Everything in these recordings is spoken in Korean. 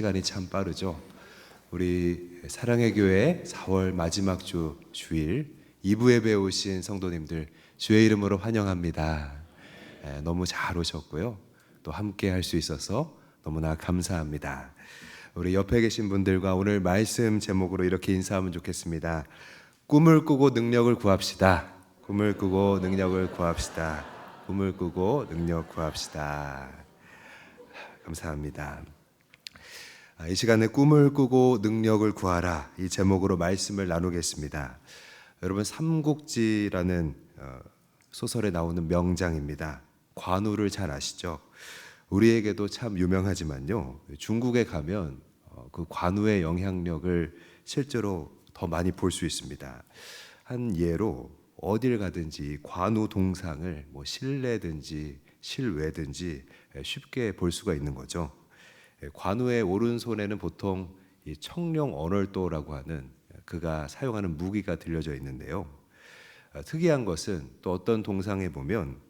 시간이 참 빠르죠. 우리 사랑의 교회 4월 마지막 주일 2부 예배 오신 성도님들 주의 이름으로 환영합니다. 너무 잘 오셨고요. 또 함께 할 수 있어서 너무나 감사합니다. 우리 옆에 계신 분들과 오늘 말씀 제목으로 이렇게 인사하면 좋겠습니다. 꿈을 꾸고 능력을 구합시다. 꿈을 꾸고 능력을 구합시다. 꿈을 꾸고 능력 구합시다. 감사합니다. 이 시간에 꿈을 꾸고 능력을 구하라, 이 제목으로 말씀을 나누겠습니다. 여러분, 삼국지라는 소설에 나오는 명장입니다. 관우를 잘 아시죠? 우리에게도 참 유명하지만요, 중국에 가면 그 관우의 영향력을 실제로 더 많이 볼 수 있습니다. 한 예로 어딜 가든지 관우 동상을 실내든지 실외든지 쉽게 볼 수가 있는 거죠. 관우의 오른손에는 보통 이 청룡 언월도라고 하는 그가 사용하는 무기가 들려져 있는데요. 특이한 것은 또 어떤 동상에 보면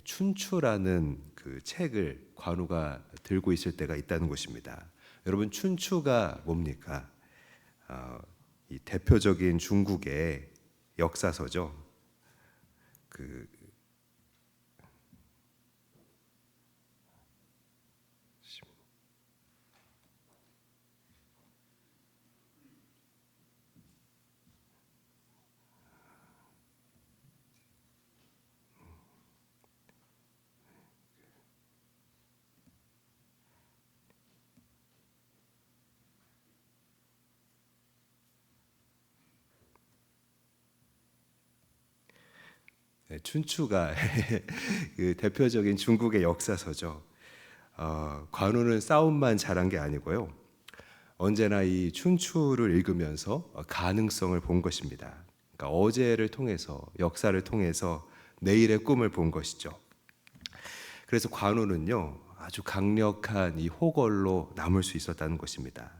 춘추라는 그 책을 관우가 들고 있을 때가 있다는 것입니다. 여러분, 춘추가 뭡니까? 이 대표적인 중국의 역사서죠. 춘추가 그 대표적인 중국의 역사서죠. 관우는 싸움만 잘한 게 아니고요, 언제나 이 춘추를 읽으면서 가능성을 본 것입니다. 그러니까 어제를 통해서, 역사를 통해서 내일의 꿈을 본 것이죠. 그래서 관우는요, 아주 강력한 이 호걸로 남을 수 있었다는 것입니다.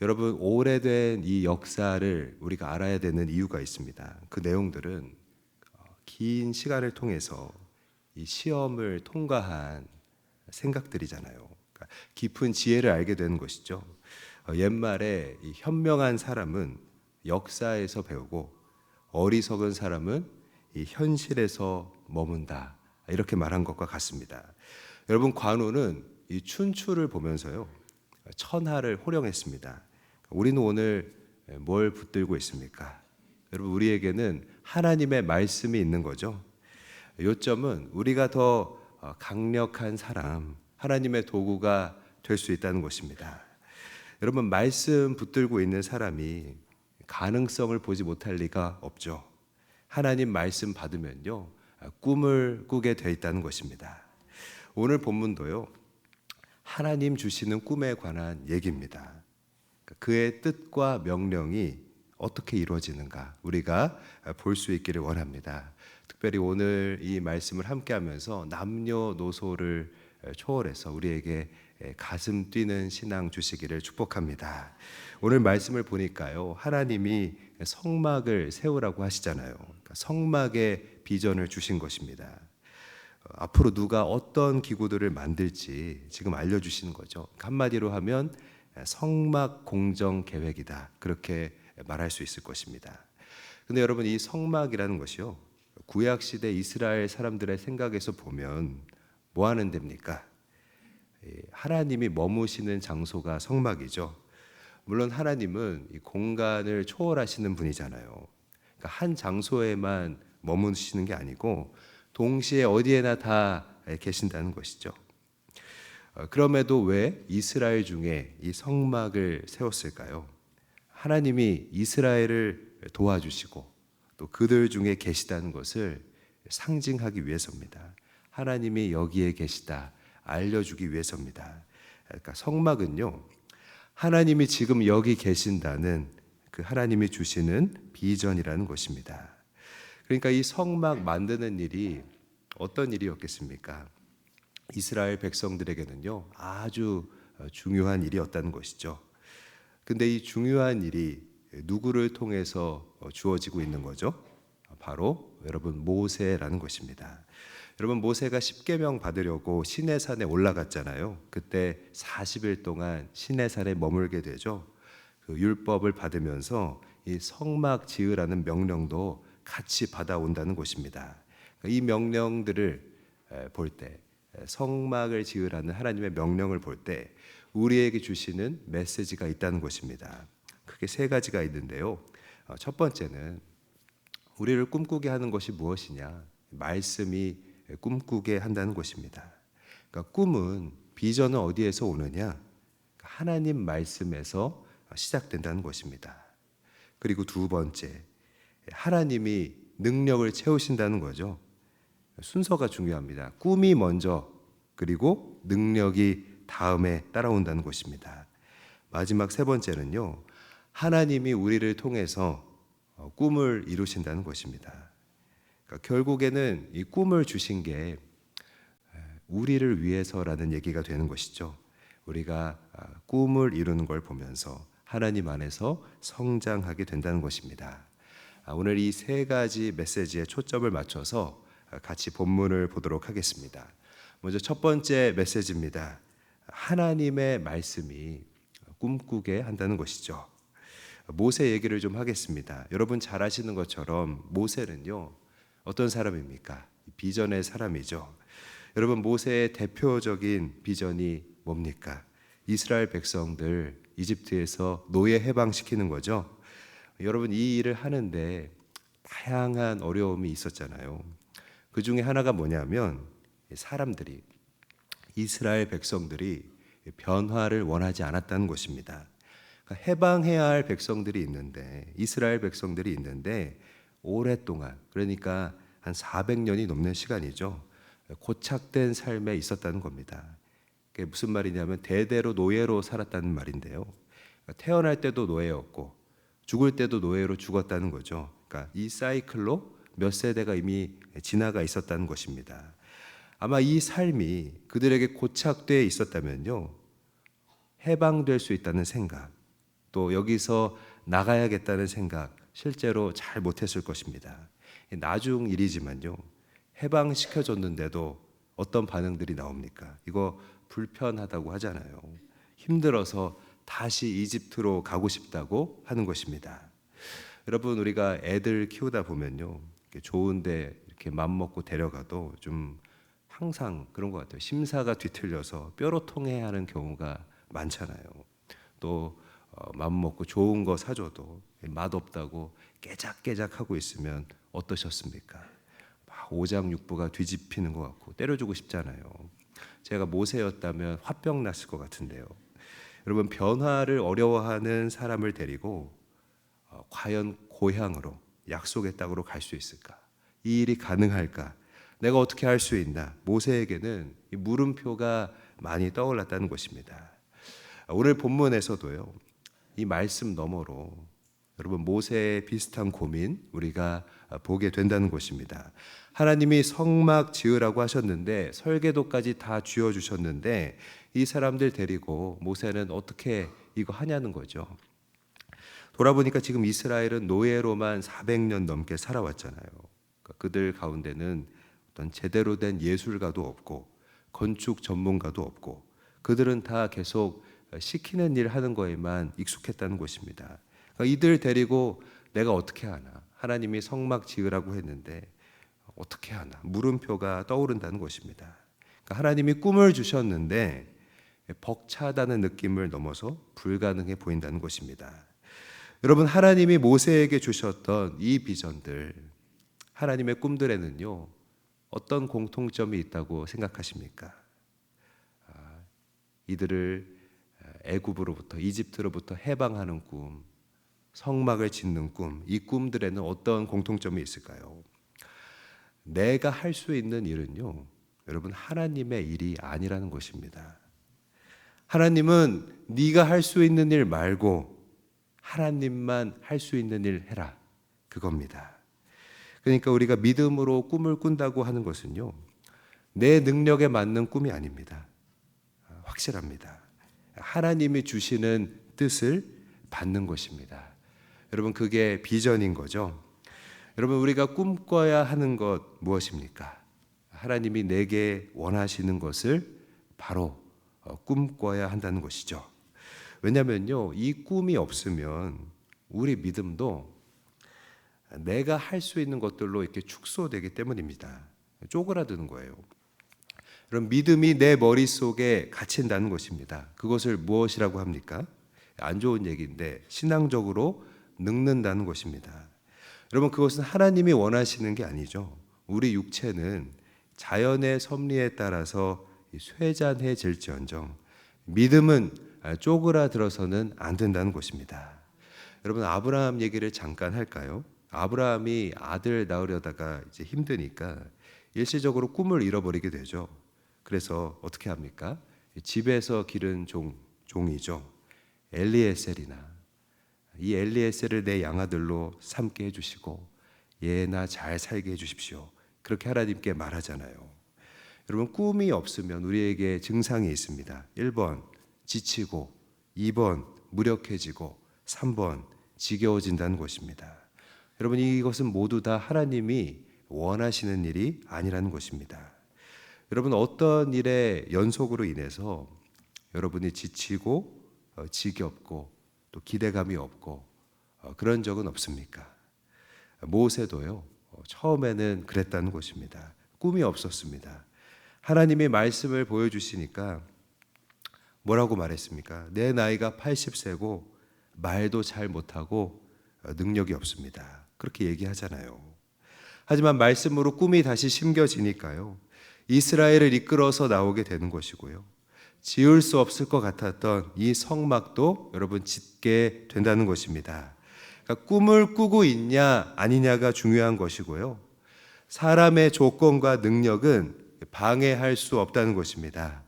여러분, 오래된 이 역사를 우리가 알아야 되는 이유가 있습니다. 그 내용들은 긴 시간을 통해서 이 시험을 통과한 생각들이잖아요. 그러니까 깊은 지혜를 알게 되는 것이죠. 옛말에 이 현명한 사람은 역사에서 배우고 어리석은 사람은 이 현실에서 머문다, 이렇게 말한 것과 같습니다. 여러분, 관우는 이 춘추를 보면서요, 천하를 호령했습니다. 우리는 오늘 뭘 붙들고 있습니까? 여러분, 우리에게는 하나님의 말씀이 있는 거죠. 요점은 우리가 더 강력한 사람, 하나님의 도구가 될 수 있다는 것입니다. 여러분, 말씀 붙들고 있는 사람이 가능성을 보지 못할 리가 없죠. 하나님 말씀 받으면요, 꿈을 꾸게 돼 있다는 것입니다. 오늘 본문도요, 하나님 주시는 꿈에 관한 얘기입니다. 그의 뜻과 명령이 어떻게 이루어지는가 우리가 볼 수 있기를 원합니다. 특별히 오늘 이 말씀을 함께하면서 남녀노소를 초월해서 우리에게 가슴 뛰는 신앙 주시기를 축복합니다. 오늘 말씀을 보니까요, 하나님이 성막을 세우라고 하시잖아요. 그러니까 성막의 비전을 주신 것입니다. 앞으로 누가 어떤 기구들을 만들지 지금 알려주시는 거죠. 한마디로 하면 성막 공정 계획이다, 그렇게 말할 수 있을 것입니다. 근데 여러분, 이 성막이라는 것이요, 구약시대 이스라엘 사람들의 생각에서 보면 뭐 하는 데입니까? 하나님이 머무시는 장소가 성막이죠. 물론 하나님은 이 공간을 초월하시는 분이잖아요. 그러니까 한 장소에만 머무시는 게 아니고 동시에 어디에나 다 계신다는 것이죠. 그럼에도 왜 이스라엘 중에 이 성막을 세웠을까요? 하나님이 이스라엘을 도와주시고 또 그들 중에 계시다는 것을 상징하기 위해서입니다. 하나님이 여기에 계시다 알려주기 위해서입니다. 그러니까 성막은요, 하나님이 지금 여기 계신다는 그 하나님이 주시는 비전이라는 것입니다. 그러니까 이 성막 만드는 일이 어떤 일이었겠습니까? 이스라엘 백성들에게는요, 아주 중요한 일이었다는 것이죠. 근데 이 중요한 일이 누구를 통해서 주어지고 있는 거죠? 바로 여러분, 모세라는 것입니다. 여러분 모세가 십계명 받으려고 시내산에 올라갔잖아요. 그때 40일 동안 시내산에 머물게 되죠. 그 율법을 받으면서 이 성막 지으라는 명령도 같이 받아온다는 것입니다. 이 명령들을 볼 때, 성막을 지으라는 하나님의 명령을 볼 때 우리에게 주시는 메시지가 있다는 것입니다. 크게 세 가지가 있는데요. 첫 번째는 우리를 꿈꾸게 하는 것이 무엇이냐? 말씀이 꿈꾸게 한다는 것입니다. 그러니까 꿈은, 비전은 어디에서 오느냐? 하나님 말씀에서 시작된다는 것입니다. 그리고 두 번째, 하나님이 능력을 채우신다는 거죠. 순서가 중요합니다. 꿈이 먼저, 그리고 능력이 다음에 따라온다는 것입니다. 마지막 세 번째는요, 하나님이 우리를 통해서 꿈을 이루신다는 것입니다. 그러니까 결국에는 이 꿈을 주신 게 우리를 위해서라는 얘기가 되는 것이죠. 우리가 꿈을 이루는 걸 보면서 하나님 안에서 성장하게 된다는 것입니다. 오늘 이 세 가지 메시지에 초점을 맞춰서 같이 본문을 보도록 하겠습니다. 먼저 첫 번째 메시지입니다. 하나님의 말씀이 꿈꾸게 한다는 것이죠. 모세 얘기를 좀 하겠습니다. 여러분 잘 아시는 것처럼 모세는요, 어떤 사람입니까? 비전의 사람이죠. 여러분 모세의 대표적인 비전이 뭡니까? 이스라엘 백성들 이집트에서 노예 해방시키는 거죠. 여러분 이 일을 하는데 다양한 어려움이 있었잖아요. 그 중에 하나가 뭐냐면 사람들이, 이스라엘 백성들이 변화를 원하지 않았다는 것입니다. 그러니까 해방해야 할 백성들이 있는데, 이스라엘 백성들이 있는데 오랫동안, 그러니까 한 400년이 넘는 시간이죠, 고착된 삶에 있었다는 겁니다. 그게 무슨 말이냐면 대대로 노예로 살았다는 말인데요. 그러니까 태어날 때도 노예였고 죽을 때도 노예로 죽었다는 거죠. 그러니까 이 사이클로 몇 세대가 이미 지나가 있었다는 것입니다. 아마 이 삶이 그들에게 고착되어 있었다면요, 해방될 수 있다는 생각, 또 여기서 나가야겠다는 생각 실제로 잘 못했을 것입니다. 나중 일이지만요, 해방시켜줬는데도 어떤 반응들이 나옵니까? 이거 불편하다고 하잖아요. 힘들어서 다시 이집트로 가고 싶다고 하는 것입니다. 여러분 우리가 애들 키우다 보면요, 좋은데 이렇게 맘먹고 데려가도 좀 항상 그런 것 같아요. 심사가 뒤틀려서 뾰로통해야 하는 경우가 많잖아요. 또 맘먹고 좋은 거 사줘도 맛없다고 깨작깨작 하고 있으면 어떠셨습니까? 막 오장육부가 뒤집히는 것 같고 때려주고 싶잖아요. 제가 모세였다면 화병 났을 것 같은데요. 여러분 변화를 어려워하는 사람을 데리고 과연 고향으로, 약속의 땅으로 갈 수 있을까? 이 일이 가능할까? 내가 어떻게 할 수 있나? 모세에게는 이 물음표가 많이 떠올랐다는 것입니다. 오늘 본문에서도요, 이 말씀 너머로 여러분 모세의 비슷한 고민 우리가 보게 된다는 것입니다. 하나님이 성막 지으라고 하셨는데 설계도까지 다 쥐어 주셨는데 이 사람들 데리고 모세는 어떻게 이거 하냐는 거죠. 돌아보니까 지금 이스라엘은 노예로만 400년 넘게 살아왔잖아요. 그러니까 그들 가운데는 어떤 제대로 된 예술가도 없고 건축 전문가도 없고 그들은 다 계속 시키는 일 하는 거에만 익숙했다는 것입니다. 그러니까 이들 데리고 내가 어떻게 하나? 하나님이 성막 지으라고 했는데 어떻게 하나? 물음표가 떠오른다는 것입니다. 그러니까 하나님이 꿈을 주셨는데 벅차다는 느낌을 넘어서 불가능해 보인다는 것입니다. 여러분 하나님이 모세에게 주셨던 이 비전들, 하나님의 꿈들에는요, 어떤 공통점이 있다고 생각하십니까? 이들을 애굽으로부터, 이집트로부터 해방하는 꿈, 성막을 짓는 꿈, 이 꿈들에는 어떤 공통점이 있을까요? 내가 할 수 있는 일은요, 여러분 하나님의 일이 아니라는 것입니다. 하나님은 네가 할 수 있는 일 말고 하나님만 할 수 있는 일 해라, 그겁니다. 그러니까 우리가 믿음으로 꿈을 꾼다고 하는 것은요, 내 능력에 맞는 꿈이 아닙니다. 확실합니다. 하나님이 주시는 뜻을 받는 것입니다. 여러분 그게 비전인 거죠. 여러분 우리가 꿈꿔야 하는 것 무엇입니까? 하나님이 내게 원하시는 것을 바로 꿈꿔야 한다는 것이죠. 왜냐하면요, 이 꿈이 없으면 우리 믿음도 내가 할 수 있는 것들로 이렇게 축소되기 때문입니다. 쪼그라드는 거예요. 그럼 믿음이 내 머릿속에 갇힌다는 것입니다. 그것을 무엇이라고 합니까? 안 좋은 얘기인데 신앙적으로 늙는다는 것입니다. 여러분, 그것은 하나님이 원하시는 게 아니죠. 우리 육체는 자연의 섭리에 따라서 쇠잔해질지언정 믿음은 쪼그라들어서는 안 된다는 것입니다. 여러분, 아브라함 얘기를 잠깐 할까요? 아브라함이 아들 낳으려다가 이제 힘드니까 일시적으로 꿈을 잃어버리게 되죠. 그래서 어떻게 합니까? 집에서 기른 종이죠. 엘리에셀이나 이 엘리에셀을 내 양아들로 삼게 해주시고 얘나 잘 살게 해주십시오. 그렇게 하나님께 말하잖아요. 여러분, 꿈이 없으면 우리에게 증상이 있습니다. 1번 지치고, 2번 무력해지고, 3번 지겨워진다는 것입니다. 여러분, 이것은 모두 다 하나님이 원하시는 일이 아니라는 것입니다. 여러분, 어떤 일의 연속으로 인해서 여러분이 지치고 지겹고 또 기대감이 없고 그런 적은 없습니까? 모세도요, 처음에는 그랬다는 것입니다. 꿈이 없었습니다. 하나님의 말씀을 보여주시니까 뭐라고 말했습니까? 내 나이가 80세고 말도 잘 못하고 능력이 없습니다. 그렇게 얘기하잖아요. 하지만 말씀으로 꿈이 다시 심겨지니까요, 이스라엘을 이끌어서 나오게 되는 것이고요, 지을 수 없을 것 같았던 이 성막도 여러분 짓게 된다는 것입니다. 그러니까 꿈을 꾸고 있냐 아니냐가 중요한 것이고요, 사람의 조건과 능력은 방해할 수 없다는 것입니다.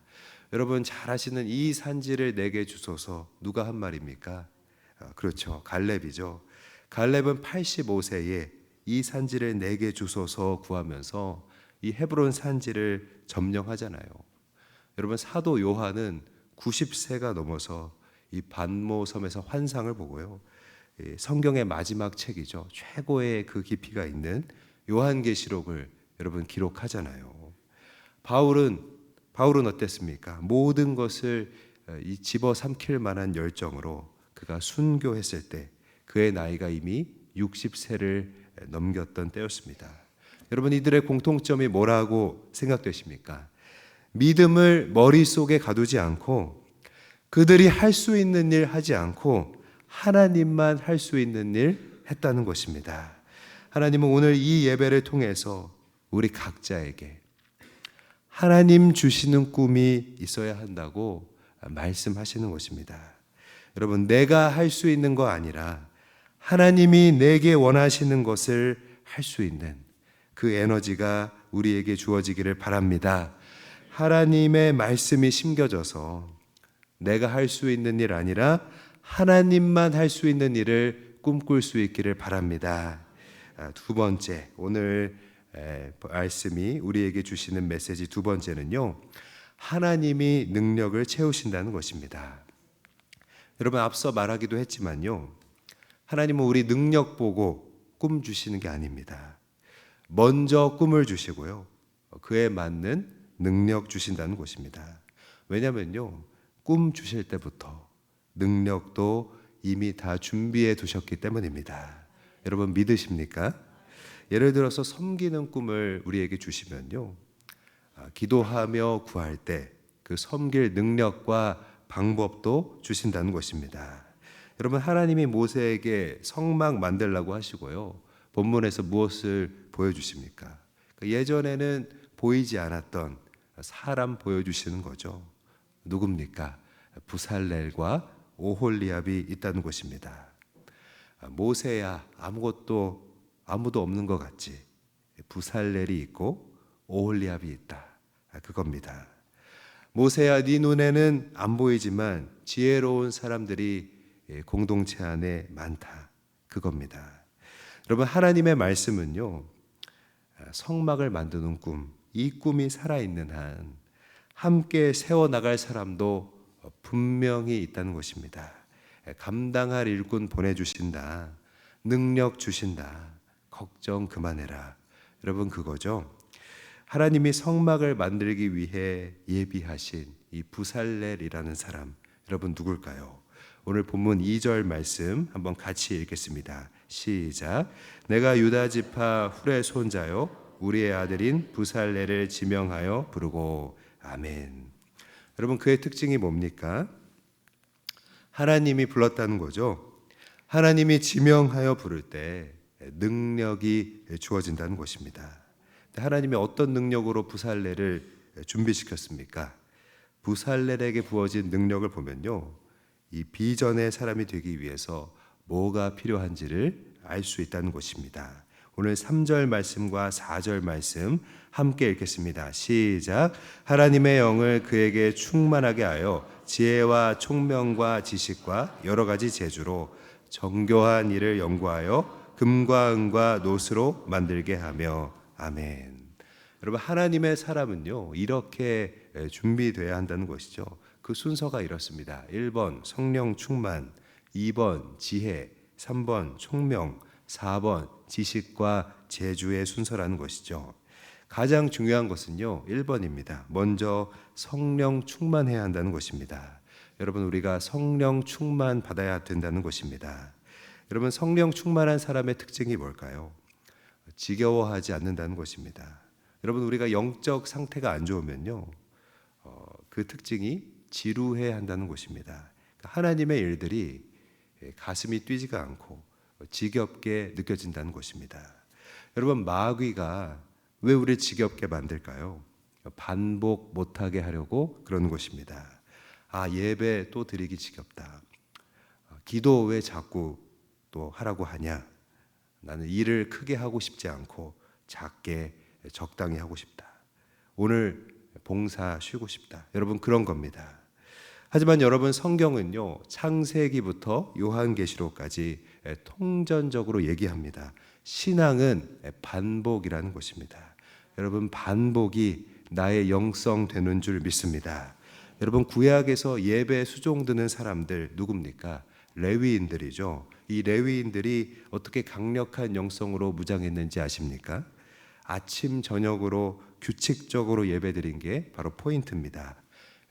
여러분 잘 아시는 이 산지를 내게 주소서, 누가 한 말입니까? 그렇죠, 갈렙이죠. 갈렙은 85세에 이 산지를 내게 주소서 구하면서 이 헤브론 산지를 점령하잖아요. 여러분, 사도 요한은 90세가 넘어서 이 반모섬에서 환상을 보고요, 성경의 마지막 책이죠, 최고의 그 깊이가 있는 요한계시록을 여러분 기록하잖아요. 바울은 어땠습니까? 모든 것을 집어삼킬 만한 열정으로 그가 순교했을 때 그의 나이가 이미 60세를 넘겼던 때였습니다. 여러분, 이들의 공통점이 뭐라고 생각되십니까? 믿음을 머릿속에 가두지 않고 그들이 할 수 있는 일 하지 않고 하나님만 할 수 있는 일 했다는 것입니다. 하나님은 오늘 이 예배를 통해서 우리 각자에게 하나님 주시는 꿈이 있어야 한다고 말씀하시는 것입니다. 여러분, 내가 할 수 있는 거 아니라 하나님이 내게 원하시는 것을 할 수 있는 그 에너지가 우리에게 주어지기를 바랍니다. 하나님의 말씀이 심겨져서 내가 할 수 있는 일 아니라 하나님만 할 수 있는 일을 꿈꿀 수 있기를 바랍니다. 두 번째, 오늘 말씀이 우리에게 주시는 메시지 두 번째는요, 하나님이 능력을 채우신다는 것입니다. 여러분, 앞서 말하기도 했지만요, 하나님은 우리 능력 보고 꿈 주시는 게 아닙니다. 먼저 꿈을 주시고요, 그에 맞는 능력 주신다는 것입니다. 왜냐면요, 꿈 주실 때부터 능력도 이미 다 준비해 두셨기 때문입니다. 여러분, 믿으십니까? 예를 들어서 섬기는 꿈을 우리에게 주시면요, 기도하며 구할 때 그 섬길 능력과 방법도 주신다는 것입니다. 여러분, 하나님이 모세에게 성막 만들라고 하시고요, 본문에서 무엇을 보여주십니까? 예전에는 보이지 않았던 사람 보여주시는 거죠. 누굽니까? 부살렐과 오홀리압이 있다는 것입니다. 모세야, 아무도 없는 것 같지? 부살렐이 있고 오홀리압이 있다, 그겁니다. 모세야, 네 눈에는 안 보이지만 지혜로운 사람들이 공동체 안에 많다, 그겁니다. 여러분, 하나님의 말씀은요, 성막을 만드는 꿈, 이 꿈이 살아있는 한 함께 세워나갈 사람도 분명히 있다는 것입니다. 감당할 일꾼 보내주신다, 능력 주신다, 걱정 그만해라, 여러분 그거죠. 하나님이 성막을 만들기 위해 예비하신 이 부살렐이라는 사람, 여러분 누굴까요? 오늘 본문 2절 말씀 한번 같이 읽겠습니다. 시작. 내가 유다 지파 훌의 손자요 우리의 아들인 부살렐을 지명하여 부르고. 아멘. 여러분, 그의 특징이 뭡니까? 하나님이 불렀다는 거죠. 하나님이 지명하여 부를 때 능력이 주어진다는 것입니다. 하나님이 어떤 능력으로 부살렐을 준비시켰습니까? 부살렐에게 부어진 능력을 보면요, 이 비전의 사람이 되기 위해서 뭐가 필요한지를 알 수 있다는 것입니다. 오늘 3절 말씀과 4절 말씀 함께 읽겠습니다. 시작. 하나님의 영을 그에게 충만하게 하여 지혜와 총명과 지식과 여러 가지 재주로 정교한 일을 연구하여 금과 은과 노스로 만들게 하며. 아멘. 여러분, 하나님의 사람은요, 이렇게 준비되어야 한다는 것이죠. 그 순서가 이렇습니다. 1번 성령 충만, 2번 지혜, 3번 총명, 4번 지식과 재주의 순서라는 것이죠. 가장 중요한 것은요, 1번입니다. 먼저 성령 충만해야 한다는 것입니다. 여러분, 우리가 성령 충만 받아야 된다는 것입니다. 여러분, 성령 충만한 사람의 특징이 뭘까요? 지겨워하지 않는다는 것입니다. 여러분, 우리가 영적 상태가 안 좋으면요, 그 특징이 지루해 한다는 것입니다. 하나님의 일들이 가슴이 뛰지가 않고 지겹게 느껴진다는 것입니다. 여러분, 마귀가 왜 우리를 지겹게 만들까요? 반복 못하게 하려고 그러는 것입니다. 예배 또 드리기 지겹다. 기도 왜 자꾸 또 하라고 하냐? 나는 일을 크게 하고 싶지 않고 작게 적당히 하고 싶다. 오늘 봉사 쉬고 싶다. 여러분, 그런 겁니다. 하지만 여러분, 성경은요, 창세기부터 요한계시록까지 통전적으로 얘기합니다. 신앙은 반복이라는 것입니다. 여러분, 반복이 나의 영성 되는 줄 믿습니다. 여러분, 구약에서 예배 수종 드는 사람들 누굽니까? 레위인들이죠. 이 레위인들이 어떻게 강력한 영성으로 무장했는지 아십니까? 아침 저녁으로 규칙적으로 예배드린 게 바로 포인트입니다.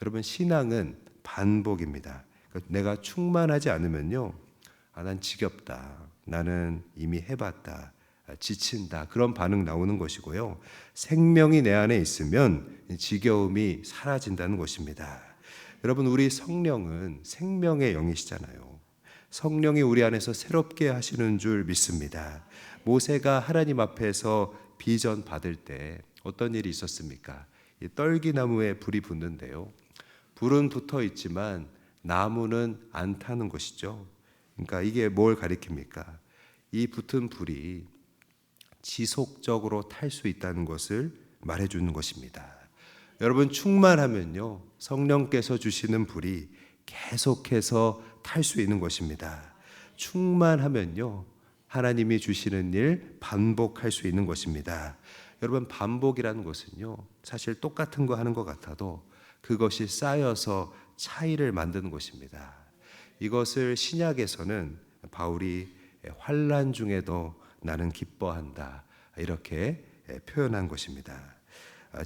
여러분, 신앙은 반복입니다. 내가 충만하지 않으면요, 난 지겹다, 나는 이미 해봤다, 지친다, 그런 반응 나오는 것이고요. 생명이 내 안에 있으면 지겨움이 사라진다는 것입니다. 여러분, 우리 성령은 생명의 영이시잖아요. 성령이 우리 안에서 새롭게 하시는 줄 믿습니다. 모세가 하나님 앞에서 비전 받을 때 어떤 일이 있었습니까? 떨기나무에 불이 붙는데요, 불은 붙어 있지만 나무는 안 타는 것이죠. 그러니까 이게 뭘 가리킵니까? 이 붙은 불이 지속적으로 탈 수 있다는 것을 말해주는 것입니다. 여러분, 충만하면요, 성령께서 주시는 불이 계속해서 탈 수 있는 것입니다. 충만하면요, 하나님이 주시는 일 반복할 수 있는 것입니다. 여러분, 반복이라는 것은요, 사실 똑같은 거 하는 것 같아도 그것이 쌓여서 차이를 만드는 것입니다. 이것을 신약에서는 바울이 환난 중에도 나는 기뻐한다, 이렇게 표현한 것입니다.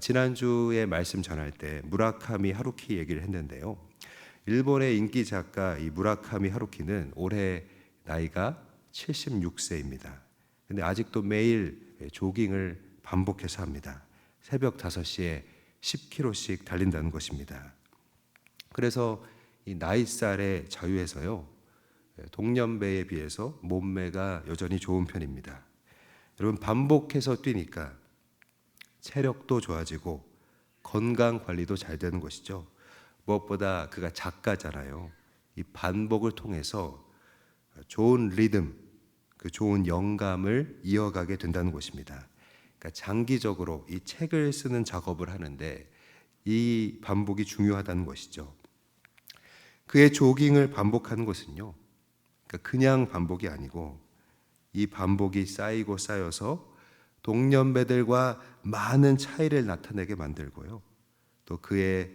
지난주에 말씀 전할 때 무라카미 하루키 얘기를 했는데요, 일본의 인기 작가 이 무라카미 하루키는 올해 나이가 76세입니다. 근데 아직도 매일 조깅을 반복해서 합니다. 새벽 5시에 10km씩 달린다는 것입니다. 그래서 이 나이살의 자유에서요, 동년배에 비해서 몸매가 여전히 좋은 편입니다. 여러분, 반복해서 뛰니까 체력도 좋아지고 건강 관리도 잘 되는 것이죠. 무엇보다 그가 작가잖아요. 이 반복을 통해서 좋은 리듬, 그 좋은 영감을 이어가게 된다는 것입니다. 그러니까 장기적으로 이 책을 쓰는 작업을 하는데 이 반복이 중요하다는 것이죠. 그의 조깅을 반복하는 것은요, 그러니까 그냥 반복이 아니고 이 반복이 쌓이고 쌓여서 동년배들과 많은 차이를 나타내게 만들고요, 또 그의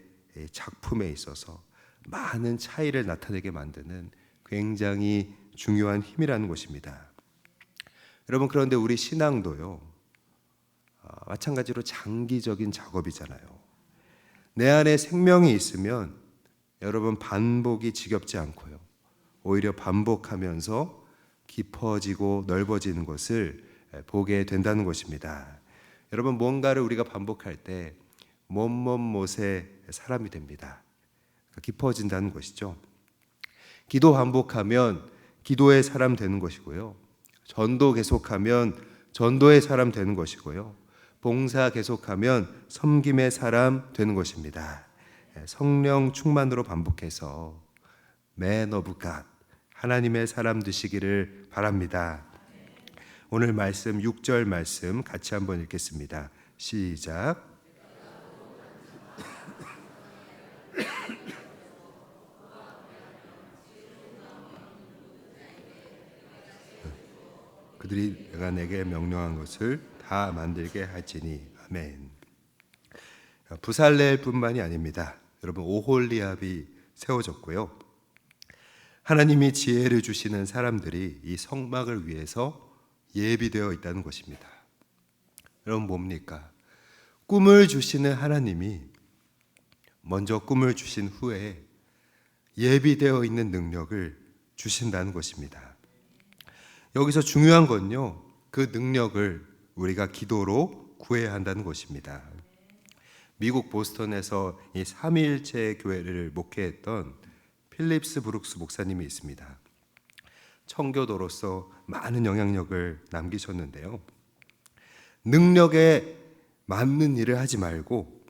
작품에 있어서 많은 차이를 나타내게 만드는 굉장히 중요한 힘이라는 것입니다. 여러분, 그런데 우리 신앙도요, 마찬가지로 장기적인 작업이잖아요. 내 안에 생명이 있으면 여러분 반복이 지겹지 않고요. 오히려 반복하면서 깊어지고 넓어지는 것을 보게 된다는 것입니다. 여러분 뭔가를 우리가 반복할 때 못의 사람이 됩니다. 깊어진다는 것이죠. 기도 반복하면 기도의 사람 되는 것이고요. 전도 계속하면 전도의 사람 되는 것이고요. 봉사 계속하면 섬김의 사람 되는 것입니다. 성령 충만으로 반복해서 Man of God, 하나님의 사람 되시기를 바랍니다. 오늘 말씀 6절 말씀 같이 한번 읽겠습니다. 시작. 그들이 내가 내게 명령한 것을 다 만들게 할지니. 아멘. 부살렐뿐만이 아닙니다. 여러분 오홀리압이 세워졌고요. 하나님이 지혜를 주시는 사람들이 이 성막을 위해서 예비되어 있다는 것입니다. 여러분 뭡니까? 꿈을 주시는 하나님이 먼저 꿈을 주신 후에 예비되어 있는 능력을 주신다는 것입니다. 여기서 중요한 건요, 그 능력을 우리가 기도로 구해야 한다는 것입니다. 미국 보스턴에서 이 삼위일체 교회를 목회했던 필립스 브룩스 목사님이 있습니다. 청교도로서 많은 영향력을 남기셨는데요. 능력에 맞는 일을 하지 말고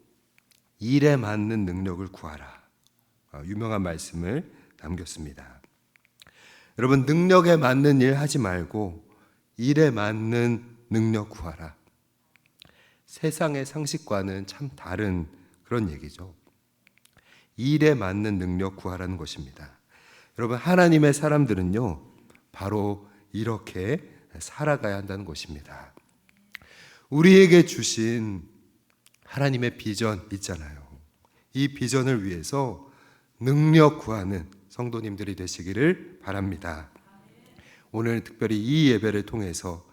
일에 맞는 능력을 구하라. 유명한 말씀을 남겼습니다. 여러분 능력에 맞는 일 하지 말고 일에 맞는 능력 구하라. 세상의 상식과는 참 다른 그런 얘기죠. 일에 맞는 능력 구하라는 것입니다. 여러분 하나님의 사람들은요 바로 이렇게 살아가야 한다는 것입니다. 우리에게 주신 하나님의 비전 있잖아요. 이 비전을 위해서 능력 구하는 성도님들이 되시기를 바랍니다. 오늘 특별히 이 예배를 통해서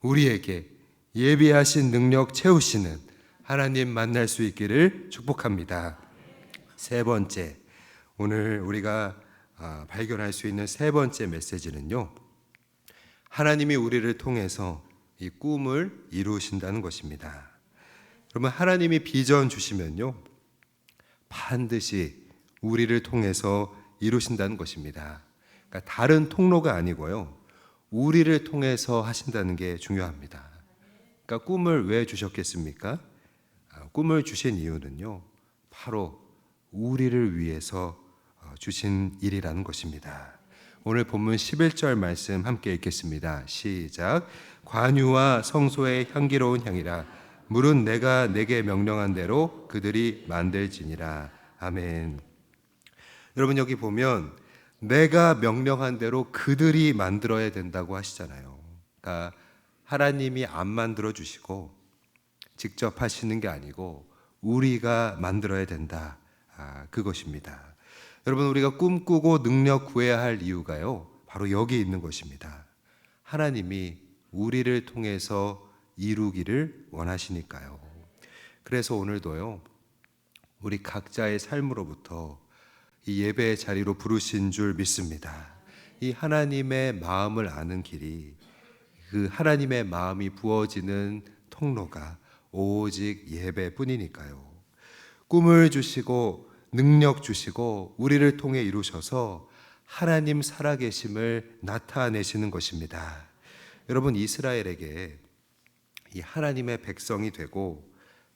우리에게 예비하신 능력 채우시는 하나님 만날 수 있기를 축복합니다. 세 번째, 오늘 우리가 발견할 수 있는 세 번째 메시지는요, 하나님이 우리를 통해서 이 꿈을 이루신다는 것입니다. 그러면 하나님이 비전 주시면요 반드시 우리를 통해서 이루신다는 것입니다. 그러니까 다른 통로가 아니고요 우리를 통해서 하신다는 게 중요합니다. 그러니까 꿈을 왜 주셨겠습니까? 꿈을 주신 이유는요 바로 우리를 위해서 주신 일이라는 것입니다. 오늘 본문 11절 말씀 함께 읽겠습니다. 시작. 관유와 성소의 향기로운 향이라 물은 내가 내게 명령한 대로 그들이 만들지니라. 아멘. 여러분 여기 보면 내가 명령한 대로 그들이 만들어야 된다고 하시잖아요. 그러니까 하나님이 안 만들어 주시고 직접 하시는 게 아니고 우리가 만들어야 된다. 그것입니다. 여러분 우리가 꿈꾸고 능력 구해야 할 이유가요 바로 여기 있는 것입니다. 하나님이 우리를 통해서 이루기를 원하시니까요. 그래서 오늘도요 우리 각자의 삶으로부터 이 예배의 자리로 부르신 줄 믿습니다. 이 하나님의 마음을 아는 길이, 그 하나님의 마음이 부어지는 통로가 오직 예배뿐이니까요. 꿈을 주시고 능력 주시고 우리를 통해 이루셔서 하나님 살아계심을 나타내시는 것입니다. 여러분 이스라엘에게 이 하나님의 백성이 되고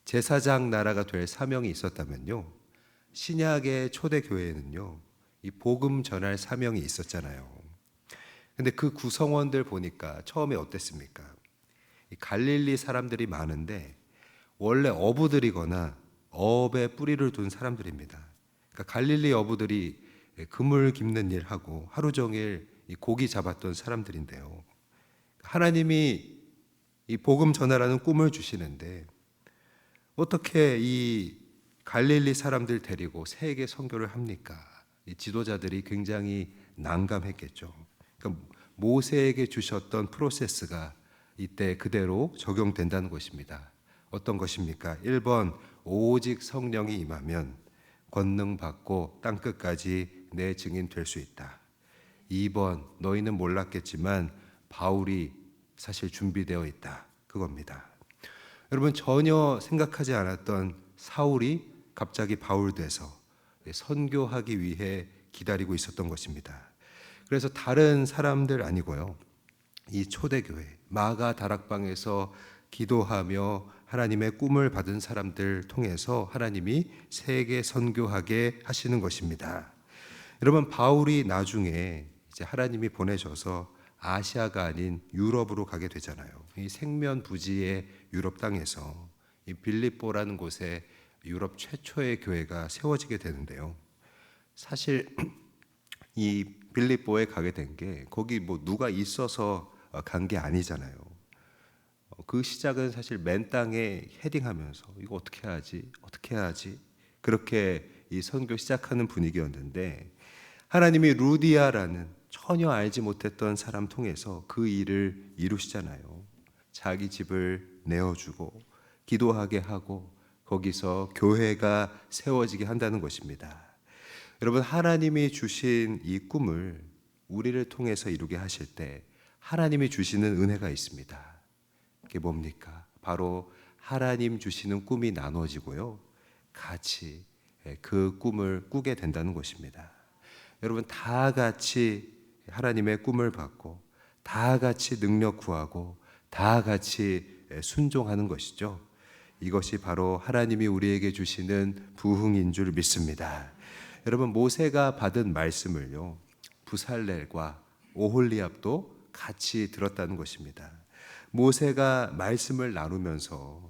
제사장 나라가 될 사명이 있었다면요 신약의 초대교회에는요 이 복음 전할 사명이 있었잖아요. 근데 그 구성원들 보니까 처음에 어땠습니까? 이 갈릴리 사람들이 많은데 원래 어부들이거나 어업에 뿌리를 둔 사람들입니다. 그러니까 갈릴리 어부들이 그물 깁는 일하고 하루 종일 이 고기 잡았던 사람들인데요. 하나님이 이 복음 전하라는 꿈을 주시는데 어떻게 이 갈릴리 사람들 데리고 세계 선교를 합니까? 이 지도자들이 굉장히 난감했겠죠. 그러니까 모세에게 주셨던 프로세스가 이때 그대로 적용된다는 것입니다. 어떤 것입니까? 1번 오직 성령이 임하면 권능 받고 땅 끝까지 내 증인 될 수 있다. 2번 너희는 몰랐겠지만 바울이 사실 준비되어 있다. 그겁니다. 여러분, 전혀 생각하지 않았던 사울이 갑자기 바울 돼서 선교하기 위해 기다리고 있었던 것입니다. 그래서 다른 사람들 아니고요, 이 초대교회 마가 다락방에서 기도하며 하나님의 꿈을 받은 사람들 통해서 하나님이 세계 선교하게 하시는 것입니다. 여러분, 바울이 나중에 이제 하나님이 보내셔서 아시아가 아닌 유럽으로 가게 되잖아요. 이 생면부지의 유럽 땅에서 이 빌립보라는 곳에 유럽 최초의 교회가 세워지게 되는데요. 사실 이 빌립보에 가게 된 게 거기 뭐 누가 있어서 간 게 아니잖아요. 그 시작은 사실 맨 땅에 헤딩하면서 이거 어떻게 하지? 어떻게 해야지? 그렇게 이 선교 시작하는 분위기였는데 하나님이 루디아라는 전혀 알지 못했던 사람 통해서 그 일을 이루시잖아요. 자기 집을 내어주고 기도하게 하고 거기서 교회가 세워지게 한다는 것입니다. 여러분, 하나님이 주신 이 꿈을 우리를 통해서 이루게 하실 때 하나님이 주시는 은혜가 있습니다. 그게 뭡니까? 바로 하나님 주시는 꿈이 나눠지고요, 같이 그 꿈을 꾸게 된다는 것입니다. 여러분, 다 같이 하나님의 꿈을 받고 다 같이 능력 구하고 다 같이 순종하는 것이죠. 이것이 바로 하나님이 우리에게 주시는 부흥인 줄 믿습니다. 여러분, 모세가 받은 말씀을요, 부살렐과 오홀리압도 같이 들었다는 것입니다. 모세가 말씀을 나누면서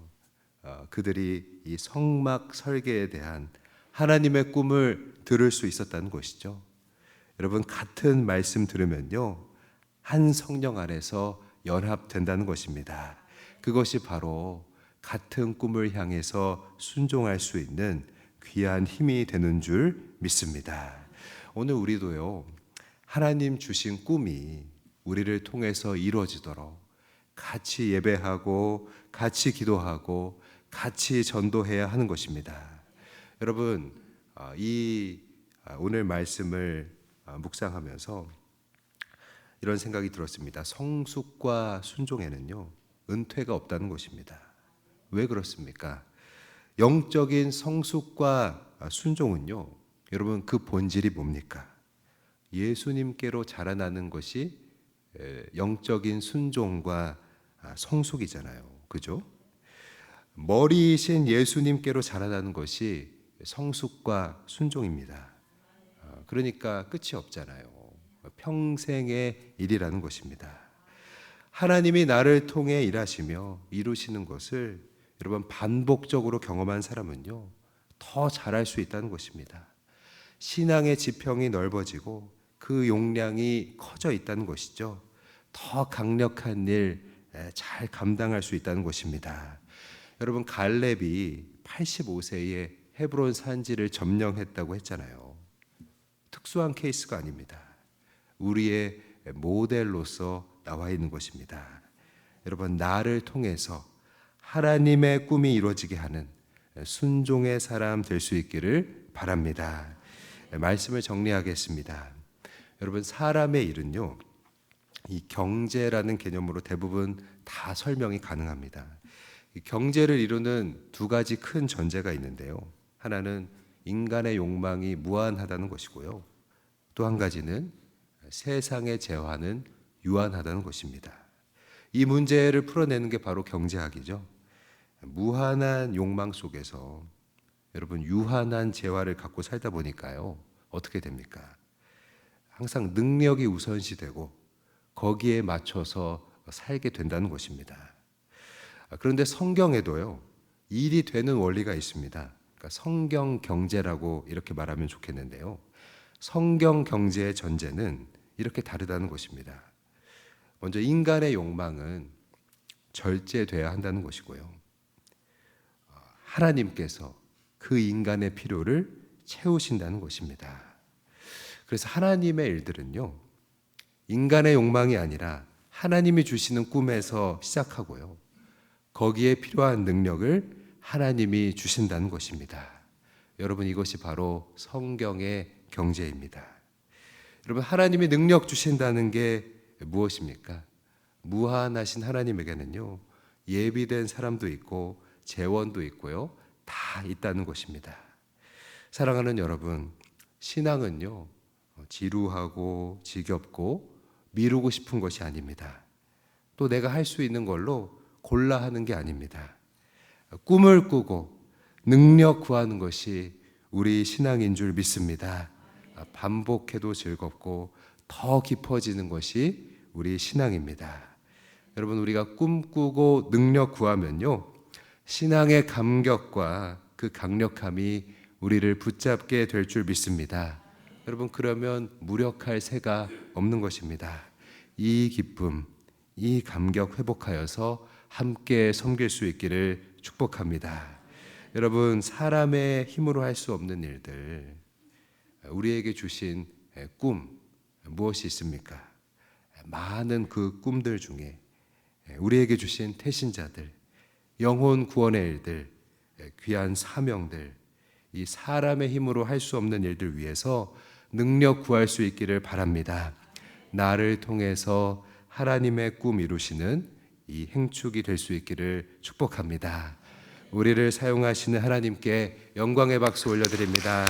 그들이 이 성막 설계에 대한 하나님의 꿈을 들을 수 있었다는 것이죠. 여러분, 같은 말씀 들으면요, 한 성령 안에서 연합된다는 것입니다. 그것이 바로 같은 꿈을 향해서 순종할 수 있는 귀한 힘이 되는 줄 믿습니다. 오늘 우리도요, 하나님 주신 꿈이 우리를 통해서 이루어지도록 같이 예배하고 같이 기도하고 같이 전도해야 하는 것입니다. 여러분, 이 오늘 말씀을 묵상하면서 이런 생각이 들었습니다. 성숙과 순종에는요, 은퇴가 없다는 것입니다. 왜 그렇습니까? 영적인 성숙과 순종은요, 여러분, 그 본질이 뭡니까? 예수님께로 자라나는 것이 영적인 순종과 성숙이잖아요. 그죠? 머리이신 예수님께로 자라나는 것이 성숙과 순종입니다. 그러니까 끝이 없잖아요. 평생의 일이라는 것입니다. 하나님이 나를 통해 일하시며 이루시는 것을 여러분, 반복적으로 경험한 사람은요, 더 잘할 수 있다는 것입니다. 신앙의 지평이 넓어지고 그 용량이 커져 있다는 것이죠. 더 강력한 일 잘 감당할 수 있다는 것입니다. 여러분, 갈렙이 85세에 헤브론 산지를 점령했다고 했잖아요. 특수한 케이스가 아닙니다. 우리의 모델로서 나와 있는 것입니다. 여러분, 나를 통해서 하나님의 꿈이 이루어지게 하는 순종의 사람 될 수 있기를 바랍니다. 말씀을 정리하겠습니다. 여러분, 사람의 일은요, 이 경제라는 개념으로 대부분 다 설명이 가능합니다. 이 경제를 이루는 두 가지 큰 전제가 있는데요. 하나는 인간의 욕망이 무한하다는 것이고요. 또 한 가지는 세상의 재화는 유한하다는 것입니다. 이 문제를 풀어내는 게 바로 경제학이죠. 무한한 욕망 속에서 여러분, 유한한 재화를 갖고 살다 보니까요, 어떻게 됩니까? 항상 능력이 우선시되고 거기에 맞춰서 살게 된다는 것입니다. 그런데 성경에도요, 일이 되는 원리가 있습니다. 그러니까 성경 경제라고 이렇게 말하면 좋겠는데요. 성경 경제의 전제는 이렇게 다르다는 것입니다. 먼저 인간의 욕망은 절제돼야 한다는 것이고요. 하나님께서 그 인간의 필요를 채우신다는 것입니다. 그래서 하나님의 일들은요, 인간의 욕망이 아니라 하나님이 주시는 꿈에서 시작하고요, 거기에 필요한 능력을 하나님이 주신다는 것입니다. 여러분, 이것이 바로 성경의 경제입니다. 여러분, 하나님이 능력 주신다는 게 무엇입니까? 무한하신 하나님에게는요, 예비된 사람도 있고 재원도 있고요, 다 있다는 것입니다. 사랑하는 여러분, 신앙은요, 지루하고 지겹고 미루고 싶은 것이 아닙니다. 또 내가 할 수 있는 걸로 골라 하는 게 아닙니다. 꿈을 꾸고 능력 구하는 것이 우리 신앙인 줄 믿습니다. 반복해도 즐겁고 더 깊어지는 것이 우리 신앙입니다. 여러분, 우리가 꿈꾸고 능력 구하면요, 신앙의 감격과 그 강력함이 우리를 붙잡게 될 줄 믿습니다. 여러분, 그러면 무력할 새가 없는 것입니다. 이 기쁨, 이 감격 회복하여서 함께 섬길 수 있기를 축복합니다. 여러분, 사람의 힘으로 할 수 없는 일들, 우리에게 주신 꿈 무엇이 있습니까? 많은 그 꿈들 중에 우리에게 주신 태신자들, 영혼 구원의 일들, 귀한 사명들, 이 사람의 힘으로 할 수 없는 일들 위해서 능력 구할 수 있기를 바랍니다. 나를 통해서 하나님의 꿈 이루시는 이 행축이 될 수 있기를 축복합니다. 우리를 사용하시는 하나님께 영광의 박수 올려드립니다.